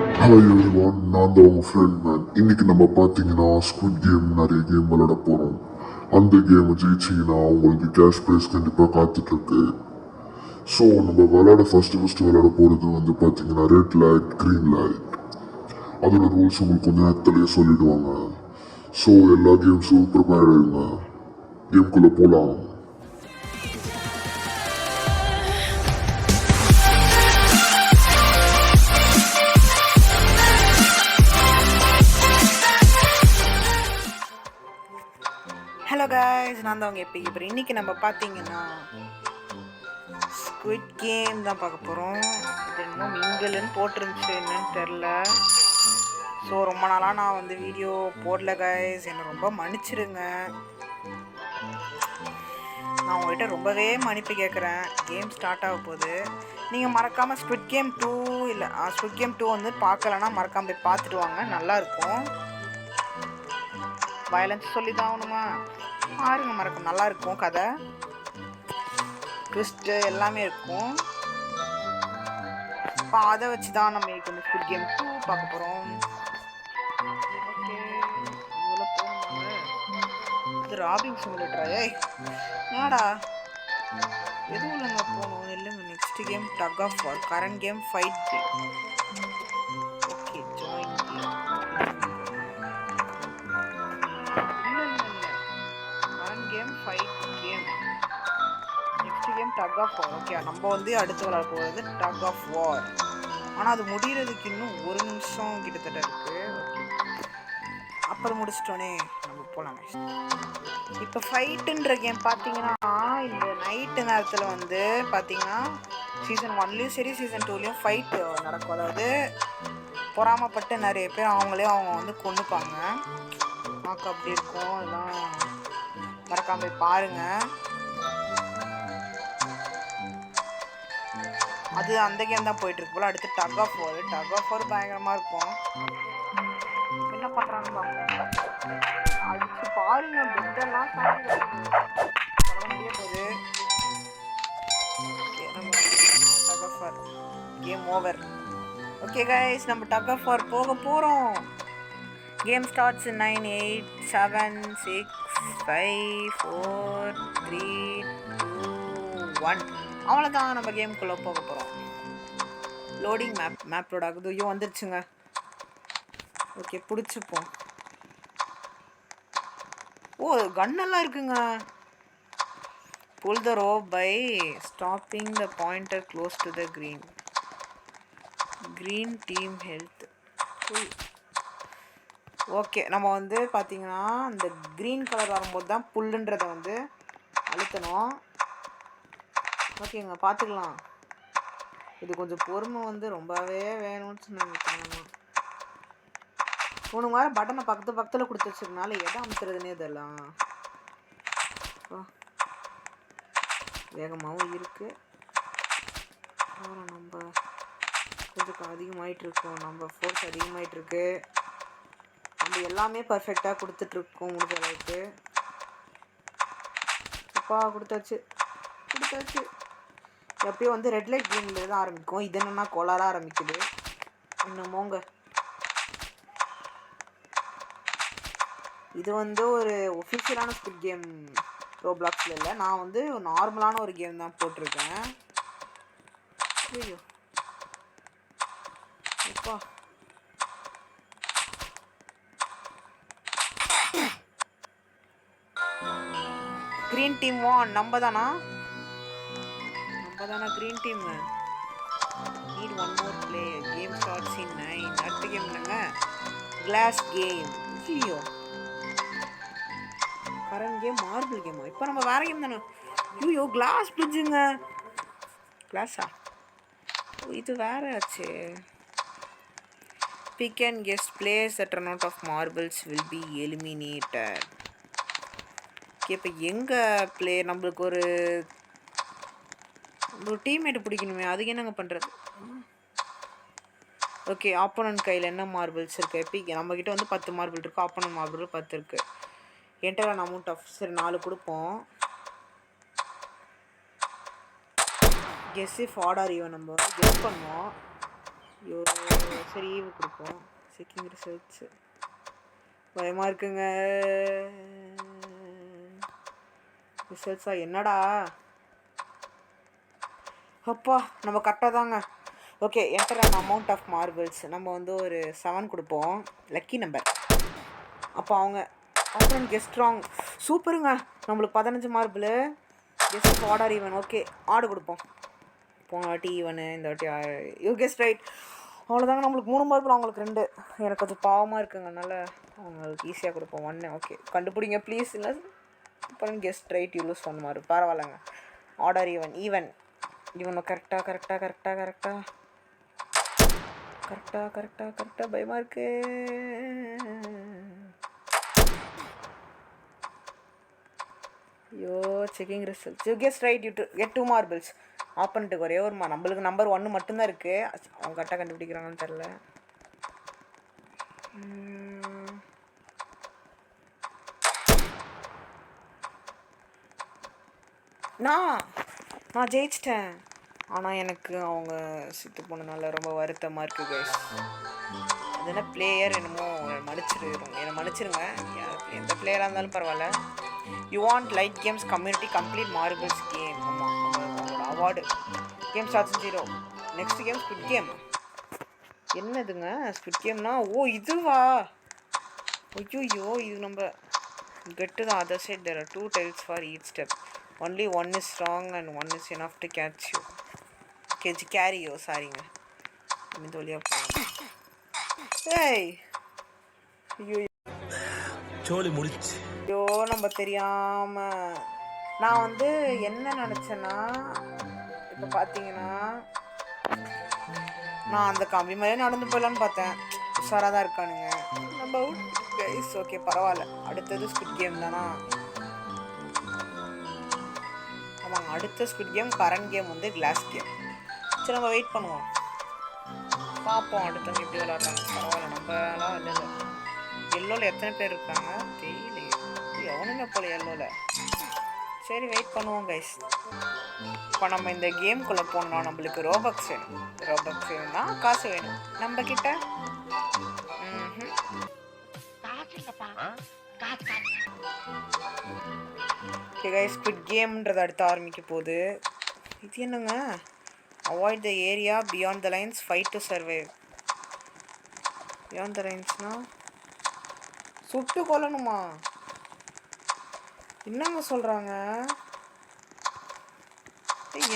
Hi everyone, நான் தான் உங்கள் ஃப்ரெண்ட் மேன். இன்னைக்கு நம்ம பார்த்தீங்கன்னா ஸ்குவிட் கேம் நிறைய கேம் விளையாட போகிறோம். அந்த கேமை ஜெயிச்சிங்கன்னா உங்களுக்கு கேஷ் ப்ரைஸ் கண்டிப்பாக காத்துட்ருக்கு. ஸோ நம்ம விளையாட ஃபஸ்ட்டு விளையாட போகிறது வந்து பார்த்தீங்கன்னா ரெட் லைட் க்ரீன் லைட். அதோட ரூல்ஸ் உங்களுக்கு கொஞ்சம் நேரத்துலேயே சொல்லிடுவாங்க. ஸோ எல்லா கேம்ஸும் ப்ரிப்பேர் ஆகிடுங்க. கேம்குள்ளே போகலாம். ஹலோ காய்ஸ், நான் தான் அவங்க இப்போ இன்றைக்கி நம்ம பார்த்தீங்கன்னா ஸ்குவிட் கேம் தான் பார்க்க போகிறோம். இது இன்னும் மிங்கல்னு போட்டிருந்துச்சு, என்னன்னு தெரில. ஸோ ரொம்ப நாளாக நான் வந்து வீடியோ போடல காய்ஸ், என்னை ரொம்ப மன்னிச்சிடுங்க. நான் உங்கள்கிட்ட ரொம்பவே மன்னிப்பு கேட்குறேன். கேம் ஸ்டார்ட் ஆக போகுது. நீங்கள் மறக்காமல் ஸ்குவிட் கேம் 2 இல்லை ஸ்குவிட் கேம் 2 வந்து பார்க்கலன்னா மறக்காமல் போய் பார்த்துட்டு வாங்க, நல்லாயிருக்கும். வயலன்ஸ் சொல்லி தான் ஆகணுமா? பாருங்க, மறக்கும், நல்லா இருக்கும். கதை ட்விஸ்ட்டு எல்லாமே இருக்கும். இப்போ அதை வச்சு தான் நம்ம இந்த ஸ்குவிட் கேம் 2 பார்க்க போகிறோம். ஓகே, இவ்வளோ போகணுமாங்க. இது ராபிங் சிமுலேட்டரா? என்னடா எதுவும் இல்லைங்க, போகணும் இல்லைங்க. Next game tug of war, current game fight game. Okay, join game. Game fight game. Next game tug of war. Okay, நம்ம வந்து அடுத்து விளையாட போகிறது டக் ஆஃப் வார். ஆனால் அது முடிகிறதுக்கு இன்னும் 1 நிமிஷம் கிட்டத்தட்ட இருக்குது. ஓகே, அப்புறம் முடிச்சிட்டோன்னே நம்ம போகலாம். இப்போ ஃபைட்டுன்ற கேம் பார்த்தீங்கன்னா இந்த நைட்டு நேரத்தில் வந்து பார்த்தீங்கன்னா சீசன் 1லேயும் சரி சீசன் 2லேயும் ஃபைட் நடக்கும். அதாவது பொறாமப்பட்டு நிறைய பேர் அவங்களே அவங்க வந்து கொண்டுப்பாங்க. பார்க்க அப்படி இருக்கும். அதெல்லாம் மறக்காம போய் பாருங்க. அது அந்த கேம் தான் போயிட்டு இருக்கு போல. அடுத்து டக் ஆஃப் வார் பயங்கரமா இருக்கும். என்ன பண்றாங்க அடிச்சு பாருங்க. பெட்டெல்லாம் முடியாது. Tug of war game over. Okay guys, நம்ம டக் ஆஃப் வார் போக போறோம். Game starts in 9 8 7 6 5 4 3 2 1. அவ்வளோதான், நம்ம கேமுக்குள்ளே போக போகிறோம். லோடிங் மேப் லோட் ஆகுது. ஐயோ, வந்துருச்சுங்க. ஓகே, பிடிச்சிப்போம். ஓ, கன்னெல்லாம் இருக்குங்க. Pull the rope by stopping the pointer close to the green team health. Okay, நம்ம வந்து பார்த்திங்கன்னா இந்த க்ரீன் கலர் வரும்போது தான் புல்லுன்றதை வந்து அழுத்தணும். ஓகேங்க, பார்த்துக்கலாம். இது கொஞ்சம் பொறுமை வந்து ரொம்பவே வேணும்னு சொன்னாங்க. மூணு வாரம் பட்டனை பக்கத்தில் கொடுத்து வச்சிருக்கனால எதை அமுத்துறதுன்னே இதெல்லாம் வேகமாகவும் இருக்குது. அப்புறம் நம்ம கொஞ்சம் அதிகமாகிட்டுருக்கோம். நம்ம ஃபோர்ஸ் அதிகமாகிட்டுருக்கு. நம்ம எல்லாமே பர்ஃபெக்டாக கொடுத்துட்ருக்கோம் முடிஞ்ச அளவுக்கு. அப்பா கொடுத்தாச்சு. எப்பயும் வந்து ரெட் லைட் க்ரீன்ல தான் ஆரம்பிக்கும். இது என்னன்னா கோலாராக ஆரம்பிக்குது. இன்னமோங்க இது வந்து ஒரு ஒஃபிஷியலான ஸ்குவிட் கேம் ரோப்ளாக்ஸில் இல்லை. நான் வந்து நார்மலான ஒரு கேம் தான் போட்டிருக்கேன். ஐயோ அப்பா, க்ரீன் டீம் 1 நம்ம தானா green team. Need 1 more player. Game starts in 9. அடுத்த கேம் என்னங்க? Class game. ஐயோ, கரண்ட் கேம் மார்பிள் கேமா? இப்போ நம்ம வேற கேம் தானே. ஐயோ, கிளாஸ் பிரிட்ஜுங்க. கிளாஸா? இது வேற ஆச்சு. Pick and guessed players that run out of marbles will be eliminated. இப்போ எங்கள் பிளேயர் நம்மளுக்கு ஒரு டீம்மேட்டு பிடிக்கணுமே, அதுக்கு என்னங்க பண்ணுறது? ஓகே, ஆப்போனன்ட் கையில் என்ன மார்பிள்ஸ் இருக்குது? எப்பிக் நம்மக்கிட்ட வந்து 10 மார்பிள் இருக்குது. ஆப்போனன்ட் மார்பிள் 10 இருக்குது. என்டர் அன் அமௌண்ட் ஆஃப் சரி 4 கொடுப்போம். கெஸ் இஃப் ஆர்டர் ஈவன் நம்ம கெஸ் பண்ணுவோம். ஐயோ சரி ஈவு கொடுப்போம். செக்கிங் ரிசல்ட்ஸு பயமாக இருக்குங்க. ரிசல்ட்ஸா என்னடா அப்பா நம்ம கரெக்டாக தாங்க. Okay enter an amount of marbles. நம்ம வந்து ஒரு 7 கொடுப்போம், லக்கி நம்பர். அப்போ அவங்க கெஸ்ட் ராங். சூப்பருங்க, நம்மளுக்கு 15 marble. Guest order even. Okay ஆடு கொடுப்போம். போன வாட்டி ஈவனு, இந்த வாட்டி யூ கெஸ்ட் ரைட். அவ்வளோதாங்க, நம்மளுக்கு 3 மார்பிள், அவங்களுக்கு 2. எனக்கு கொஞ்சம் பாவமாக இருக்குங்க, அதனால் அவங்களுக்கு ஈஸியாக கொடுப்போம் 1. ஓகே கண்டுபிடிங்க ப்ளீஸ். இல்லை இப்போ guessed right you lose 1 mark. பரவாயில்லைங்க. ஆர்டர் ஈவன் இவனை கரெக்டாக பயமாக இருக்கு. ஐயோ checking results. You guessed right you get 2 marbles. ஆப்பனண்ட்டுக்கு ஒரே ஒரு நம்மளுக்கு நம்பர் 1 மட்டும்தான் இருக்குது. அவங்க கரெக்டாக கண்டுபிடிக்கிறாங்கன்னு தெரில. நான் ஜெயிச்சிட்டேன். ஆனால் எனக்கு அவங்க சித்து போனதுனால ரொம்ப வருத்தமாக இருக்குது கைஸ். அது என்ன பிளேயர் என்னமோ என்னை மன்னிச்சிருங்க. எந்த பிளேயராக இருந்தாலும் பரவாயில்ல. You want light games community complete marbles game. ஆமாம், நம்மளோட award. Game starts 0. Next game squid game. என்னதுங்க ஸ்குவிட் கேம்னா? ஓ இதுவா? ஐயோ இது நம்ம get to the other side. There are 2 tiles for each step. Only one is strong and one is enough to catch you. Carry you. சாரிங்க, இந்த வழியா போங்க. ஏய் ஐயோ சோலி முடிச்சு. ஐயோ நம்ம தெரியாம நான் வந்து என்ன நினச்சேன்னா, இப்போ பார்த்தீங்கன்னா நான் அந்த கம்பி மேலே நடந்து போயிடலான்னு பார்த்தேன். உஷாராக தான் இருக்கானுங்க. நம்ம கைஸ் ஓகே பரவாயில்ல. அடுத்தது ஸ்குவிட் கேம் தானா? ஆமாங்க, அடுத்த ஸ்குவிட் கேம். கரண்ட் கேம் வந்து கிளாஸ் கேம். சரி நம்ம வெயிட் பண்ணுவோம், பார்ப்போம் அடுத்தவங்க எப்படி விளாட்றாங்க. பரவாயில்ல, நம்மளாம் இல்லை. எல்லோவில் எத்தனை பேர் இருக்காங்க தெரியல. எவனுமே போல எல்லோவில். சரி வெயிட் பண்ணுவோம் கைஸ். இப்போ நம்ம இந்த கேம்குள்ளே போனோம்னா நம்மளுக்கு ரோபக்ஸ் வேணும். ரோபக்ஸ் வேணும்னா காசு வேணும் நம்மக்கிட்ட. ஓகே கைஸ், ஸ்குவிட் கேம்ன்றது அடுத்து ஆரம்பிக்க போகுது. இது என்னங்க? Avoid the area beyond the lines, fight to survive. Beyond the லைன்ஸ்னா சுட்டு கொல்லணுமா? என்னங்க சொல்கிறாங்க?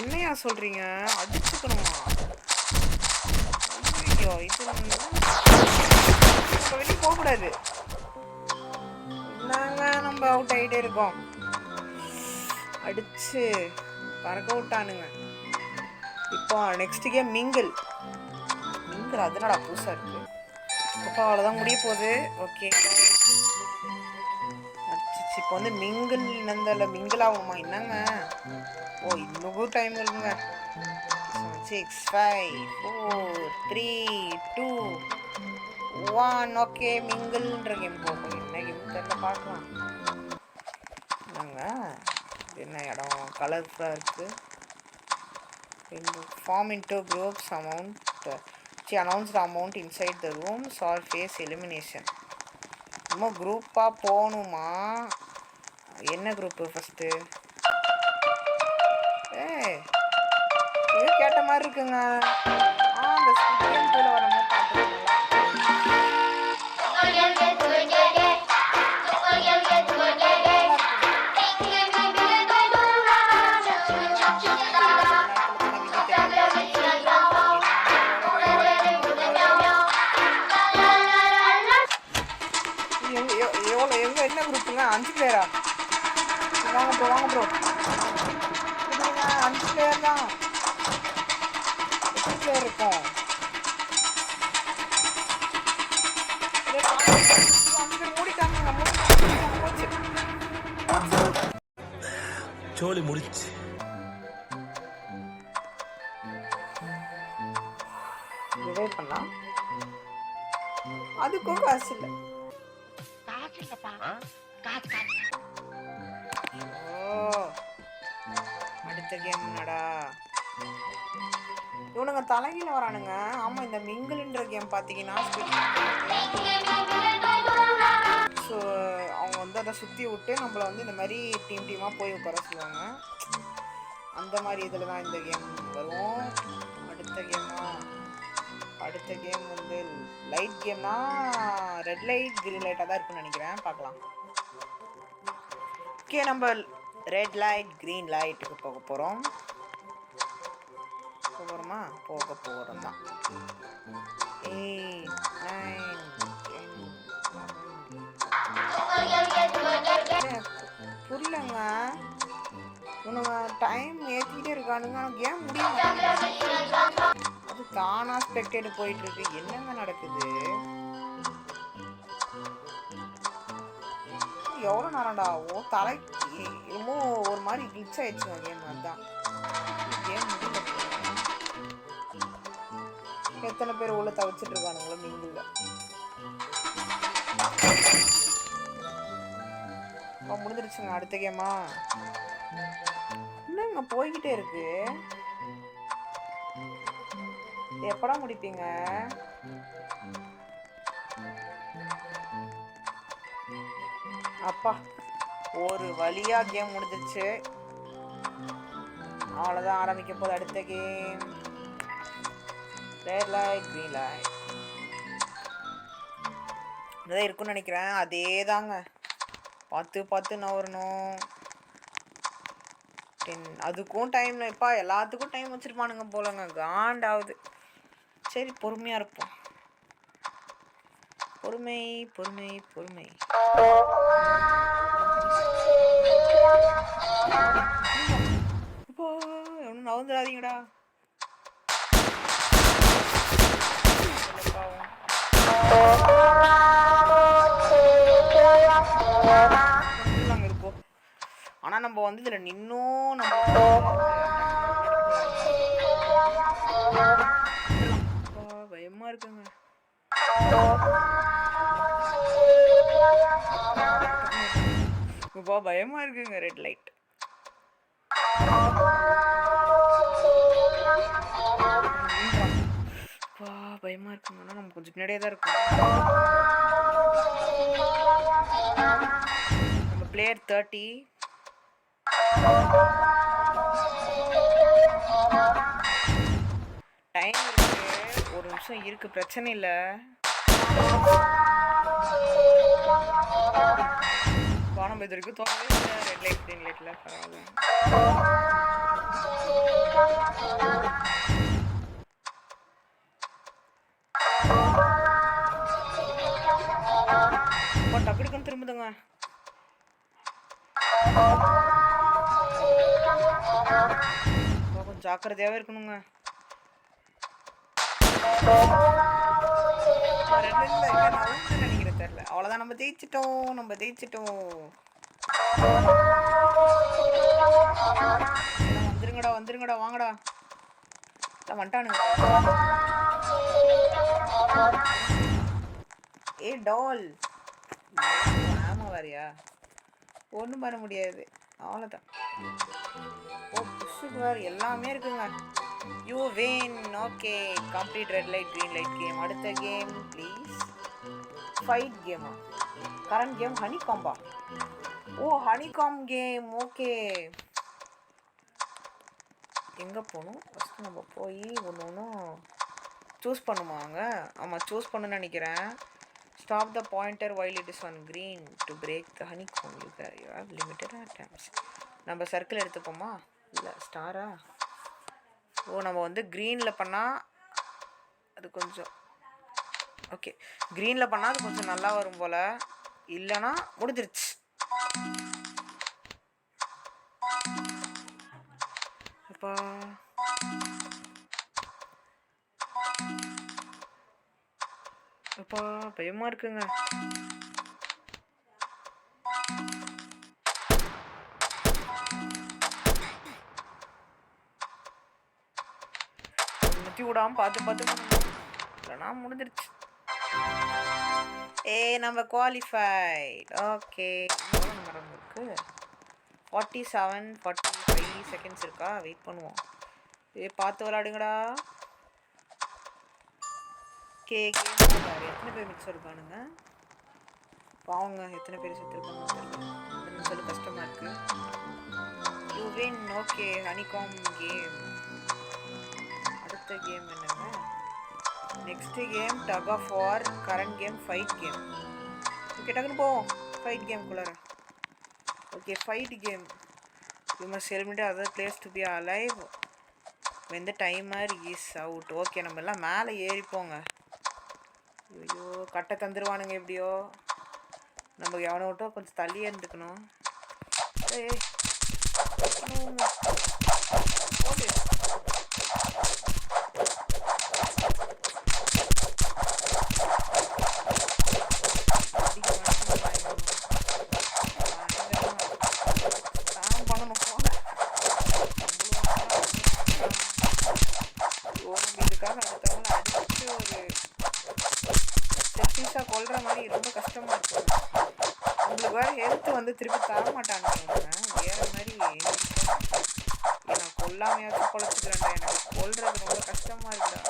என்னையா சொல்கிறீங்க? அடிச்சுக்கணுமா? ஐயோ இது இப்போ வெளியே போகக்கூடாது. என்னங்க நம்ம அவுட் ஆகிட்டே இருக்கோம். அடிச்சு பறக்க விட்டானுங்க. இப்போ நெக்ஸ்ட் கேம் மிங்கிள். அதனால புதுசாக இருக்குது. அப்போ அவ்வளோதான் முடிய போகுது. ஓகே இப்போ வந்து மிங்கிள் நந்தல மிங்கிள் ஆகணுமா? என்னங்க ஓ இன்னும் டைம் இருக்குங்க. 6 5 4 3 2 1. ஓகே மிங்கிள்ன்ற கேம் போகும். என்ன கேம் தெரியல, பார்க்கலாம். என்னங்க என்ன இடம் கலர்ஃபுல்லாக இருக்குது. Form into groups amount. She announced the amount inside the rooms or face elimination. நம்ம குரூப்பாக போகணுமா? என்ன குரூப்பு ஃபஸ்ட்டு? இது கேட்ட மாதிரி இருக்குங்க. அந்த ஸ்கிரீன் கீழே வரமோ பார்த்துக்கோங்களா? என்ன குரூப்புங்க? 5 பேரா? வாங்க ப்ரோ 5 பேர் தான். 8 பேர் இருக்கும். சோலி முடிச்சு. பண்ணலாம். அதுக்கும் காசு இல்லை. அடுத்த கேம் என்னடா? இவனுங்க தலைகீழ வரானுங்க. ஆமா, இந்த மிங்கிள்ன்ற கேம் பார்த்தீங்கன்னா ஸோ அவங்க வந்து அதை சுற்றி விட்டு நம்மளை வந்து இந்த மாதிரி டீமாக போய் உட்கார சொல்லுவாங்க. அந்த மாதிரி இதில் தான் இந்த கேம் வரும். அடுத்த கேம் வந்து லைட் கேம்னா ரெட் லைட் கிரீன் லைட்டாக தான் இருக்குன்னு நினைக்கிறேன். பார்க்கலாம். ஓகே, நம்ம ரெட் லைட் கிரீன் லைட்டுக்கு போக போகிறோம். போக போகிறோம் தான். 8 9 10 புரியலங்க. உனக்கு டைம் ஏற்றிக்கிட்டே இருக்கானுங்க. கேம் முடிய அது தானா ஸ்பெக்டேட் போயிட்டு இருக்கு. என்னங்க நடக்குது? எவ்வளோ நேரம்டா ஆகும்? என்னமோ ஒரு மாதிரி கிளிச் ஆயிடுச்சுங்க கேம். அதுதான் கேம் முடியல. எத்தனை பேர் உள்ள தவிச்சிட்டு இருக்கானுங்களோ நீங்கள. முடிஞ்சிருச்சுங்க. அடுத்த கேமா என்னங்க போய்கிட்டே இருக்கு? எப்படா முடிப்பீங்க? அப்பா, ஒரு வழியா கேம் முடிஞ்சிருச்சு. அவ்வளோதான், ஆரம்பிக்க போது அடுத்த game. Red light green light இதான் இருக்குன்னு நினைக்கிறேன். அதே தாங்க, பார்த்து நவரணும். அதுக்கும் டைம் இப்பா எல்லாத்துக்கும் டைம் வச்சுருப்பானுங்க போலங்க. காண்டாவது. சரி, பொறுமையாக இருப்போம். பொறுமை. இப்போ ஒன்றும் நவந்துடாதீங்கடா. இருப்போம். ஆனால் நம்ம வந்து இதில் நின்னும் நம்ம பயமா இருக்குங்க. பயமா இருக்குங்க. ரெட் லைட் பயமா இருக்குங்க. ஆனால் நம்ம கொஞ்சம் பின்னாடியே தான் இருக்கோம். நம்ம பிளேயர் 30. டைம் இருக்கு, ஒரு நிமிஷம் இருக்கு, பிரச்சனை இல்லை. நம்ம இது வரைக்கும் தோணவே இல்லை. ரெட் லைட் கிரீன் லைட்ல பரவாயில்ல. டக்குன்னு திரும்புதுங்க. கொஞ்சம் ஜாக்கிரதையாவே இருக்கணுங்க. நினைக்கிறேன், தெரியல. அவ்வளவுதான், நம்ம ஜெயிச்சிட்டோம். வந்துருங்கடா வாங்கடா. வந்துட்டானுங்க. ஏ டால், ஆமா வரியா? ஒன்றும் பண்ண முடியாது, அவ்வளோதான். எல்லாமே இருக்குங்க. You win. Okay, complete red light green light game. அடுத்த கேம் ப்ளீஸ். ஃபைட் கேமா? கரண்ட் கேம் ஹனிகாம்பா? ஓ, ஹனிகாம் கேம். ஓகே, எங்கே போகணும்? ஃபஸ்ட்டு நம்ம போய் ஒன்று சூஸ் பண்ணுவாங்க. ஆமாம், சூஸ் பண்ணுன்னு நினைக்கிறேன். Stop the pointer while it is on green to break the honeycomb. You have limited attempts. நம்ம சர்க்கிள் எடுத்துப்போமா? இல்லை, ஸ்டாரா? ஓ, நம்ம வந்து க்ரீனில் பண்ணால் அது கொஞ்சம் ஓகே. க்ரீனில் பண்ணால் அது கொஞ்சம் நல்லா வரும் போல். இல்லைன்னா முடிஞ்சிருச்சு. அப்பா, பயமா இருக்குங்க. முத்தி விடாம பார்த்து இல்லைனா முடிஞ்சிருச்சு. நம்ம குவாலிஃபைட். ஓகே, இருக்கு 47 45 செகண்ட்ஸ் இருக்கா? வெயிட் பண்ணுவோம். பார்த்து விளாடுங்கடா. கேம் எத்தனை பேர் மிச்சம் இருக்கானுங்க பாவங்க, எத்தனை பேர் செத்துருக்காங்க சொல்லி கஷ்டமா இருக்கு. You win. Okay, honeycomb game. அடுத்த கேம் என்னங்க? Next game tug of war. Current game fight game. Okay, டக்குன்னு போவோம் ஃபைட் கேம்குள்ளார. Okay, fight game. You must eliminate other players to be alive when the timer is out. Okay, நம்ம எல்லாம் மேலே ஏறிப்போங்க. ஐயோ, கட்டை தந்துருவானுங்க எப்படியோ. நம்ம எவனை விட்டோ கொஞ்சம் தள்ளியே இருந்துக்கணும். ஏய் போடு. பண்ணணும் போங்க. இதுக்காக அடுத்தவங்களை அடிச்சு ஒரு செல்ஃபிஷாக கொல்ற மாதிரி ரொம்ப கஷ்டமாக இருக்கும். நம்மளுக்கு வேறு ஹெல்த் வந்து திருப்பி தர மாட்டாங்க. வேறு மாதிரி நான் கொல்லாமையாச்சும் பொழைச்சிக்கிறேன்டா. எனக்கு கொல்றது ரொம்ப கஷ்டமாக இருக்குடா.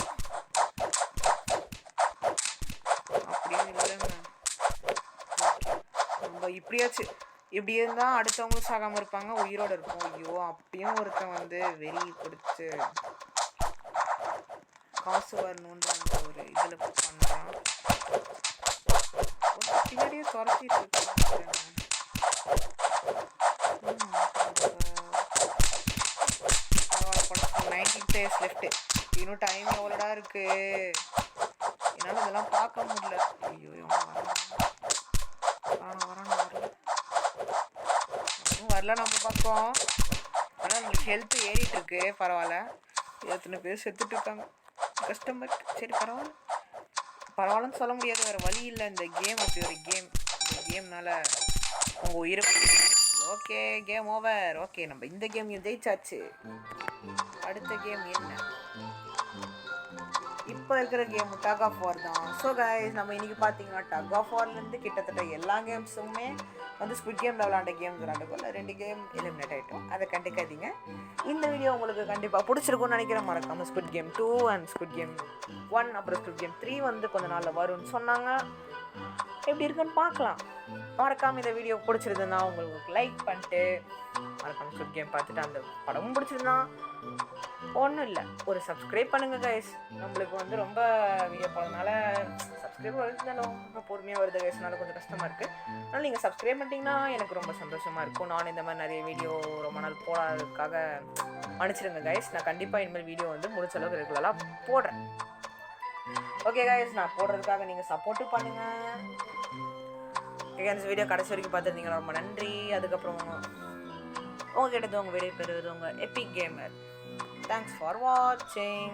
அப்படின்னு இல்லைங்க. நம்ம இப்படி இருந்தால் அடுத்தவங்களும் சாகாமல் இருப்பாங்க, உயிரோடு இருப்போம். ஐயோ, அப்பயும் ஒருத்தன் வந்து வெறி கொடுத்து காசு வரணுன்ற அந்த ஒரு இதில் பண்ணுறான். பின்னாடியே துரத்திட்டு இருக்காங்க. 19 days லெஃப்ட். இன்னும் டைம் எவ்வளோடா இருக்கு? என்னால் இதெல்லாம் பார்க்க முடியல. ஐயோ, வரல நம்ம பக்கம். ஆனால் நம்மளுக்கு ஹெல்த் ஏறிட்டு இருக்கு. பரவாயில்ல, எத்தனை பேர் செத்துட்டு இருக்காங்க. கஷ்டமாக இருக்கு. சரி, பரவாயில்லன்னு சொல்ல முடியாது, வேறு வழி இல்லை. இந்த கேம் அப்படி ஒரு கேம். இந்த கேம்னால உங்கள் உயிரை. Okay, game over. ஓகே, நம்ம இந்த கேம் ஜெயிச்சாச்சு. அடுத்த கேம் என்ன? இப்போ இருக்கிற கேம் டக் ஆஃப் வார் தான். ஸோ கைஸ், நம்ம இன்றைக்கி பார்த்தீங்கன்னா டக் ஆஃப் வார்லேருந்து கிட்டத்தட்ட எல்லா கேம்ஸுமே வந்து ஸ்குவிட் கேமில் விளாண்ட கேம்ஸ் விளாண்டக்குள்ள 2 கேம் எலிமினேட் ஆகிட்டோம். அதை கண்டுக்காதீங்க. இந்த வீடியோ உங்களுக்கு கண்டிப்பாக பிடிச்சிருக்கும்னு நினைக்கிறேன். மறக்காமல் squid game 2 and squid game 1 அப்புறம் ஸ்குவிட் கேம் 3 வந்து கொஞ்ச நாளில் வரும்னு சொன்னாங்க. எப்படி இருக்குன்னு பார்க்கலாம். மறக்காமல் இந்த வீடியோ பிடிச்சிருந்ததுன்னா உங்களுக்கு லைக் பண்ணிட்டு மறக்காமல் ஸ்குவிட் கேம் பார்த்துட்டு அந்த படமும் பிடிச்சிருந்தா ஒன்றும் இல்லை, ஒரு சப்ஸ்கிரைப் பண்ணுங்கள் கைஸ். நம்மளுக்கு வந்து ரொம்ப வீடியோ போகிறதுனால சப்ஸ்கிரைப் வருதுனாலும் ரொம்ப பொறுமையாக வருது கைஸ்னால கொஞ்சம் கஷ்டமாக இருக்குது. அதனால் நீங்கள் சப்ஸ்கிரைப் பண்ணிட்டீங்கன்னா எனக்கு ரொம்ப சந்தோஷமாக இருக்கும். நான் இந்த மாதிரி நிறைய வீடியோ ரொம்ப நாள் போடாததுக்காக மன்னிச்சிடுங்க கைஸ். நான் கண்டிப்பாக இனிமேல் வீடியோ வந்து முடிச்ச அளவுக்கு ரெகுலராக போடுறேன். ஓகே கைஸ், நான் போடுறதுக்காக நீங்கள் சப்போர்ட்டும் பண்ணுங்கள். இந்த வீடியோ கடைசி வரைக்கும் பார்த்துருந்தீங்களா ரொம்ப நன்றி. அதுக்கப்புறம் உங்ககிட்ட உங்கள் வீடியோ பெறுவது உங்கள் epic gamer. Thanks for watching.